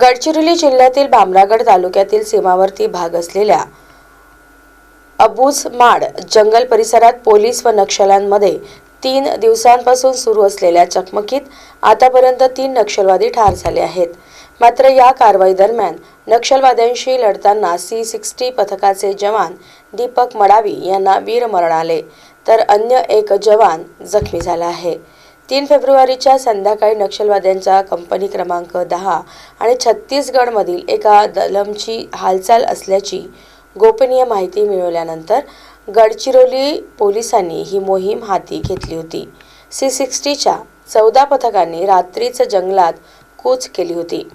गडचिरोली जिल्ह्यातील भामरागड तालुक्यातील सीमावर्ती भाग असलेल्या अबुझमाड जंगल परिसरात पोलीस व नक्षल्यांमध्ये 3 दिवसांपासून सुरू असलेल्या चकमकीत आतापर्यंत 3 नक्षलवादी ठार झाले आहेत। मात्र या कारवाई दरम्यान नक्षलवाद्यांशी लढताना C60 पथकाचे जवान दीपक मडावी यांना वीरमरण आले, तर अन्य एक जवान जखमी झाला आहे। 3 फेब्रुवारीच्या संध्याकाळी नक्षलवाद्यांचा कंपनी क्रमांक 10 आणि छत्तीसगडमधील एका दलमची हालचाल असल्याची गोपनीय माहिती मिळाल्यानंतर गडचिरोली पोलिसांनी ही मोहीम हाती घेतली होती। C60च्या 14 पथकांनी रात्रीच जंगलात कूच केली होती।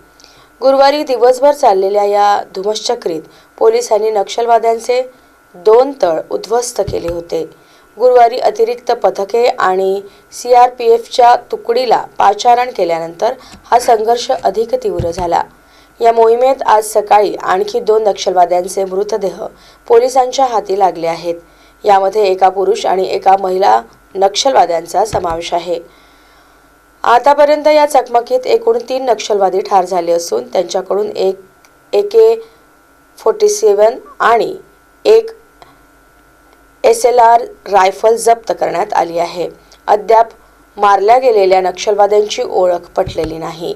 गुरुवारी दिवसभर चाललेल्या या धुमश्चक्रीत पोलिसांनी नक्षलवाद्यांचे 2 तळ उद्ध्वस्त केले होते। गुरुवारी अतिरिक्त पथके आणि CRPFच्या तुकडीला पाचारण केल्यानंतर हा संघर्ष अधिक तीव्र झाला। या मोहिमेत आज सकाळी आणखी 2 नक्षलवाद्यांचे मृतदेह पोलिसांच्या हाती लागले आहेत। यामध्ये एका पुरुष आणि एका महिला नक्षलवाद्यांचा समावेश आहे। आतापर्यंत या चकमकीत एकूण 3 नक्षलवादी ठार झाले असून त्यांच्याकडून एक AK-47 आणि एक SLR रायफल जप्त करण्यात आली आहे। अद्याप मारल्या गेलेल्या नक्षलवाद्यांची ओळख पटलेली नाही।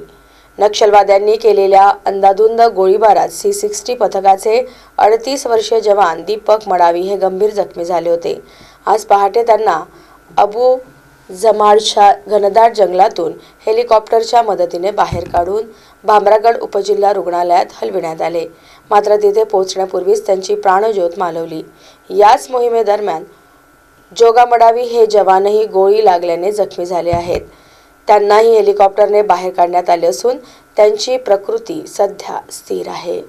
नक्षलवाद्यांनी केलेल्या अंधाधुंद गोळीबारात C60 पथकाचे 38 वर्षीय जवान दीपक मडावी हे गंभीर जखमी झाले होते। आज पहाटे त्यांना अबुझमाडच्या घनदाट जंगलातून हेलिकॉप्टरच्या मदतीने बाहेर काढून भामरागड उपजिल्हा रुग्णालयात हलविण्यात आले। मात्र तिथे पोहोचण्यापूर्वीच त्यांची प्राणज्योत मालवली। याच मोहिमेदरम्यान जोगा मडावी हे जवानही गोळी लागल्याने जखमी झाले आहेत। त्यांनाही हेलिकॉप्टरने बाहेर काढण्यात आले असून त्यांची प्रकृती सध्या स्थिर आहे।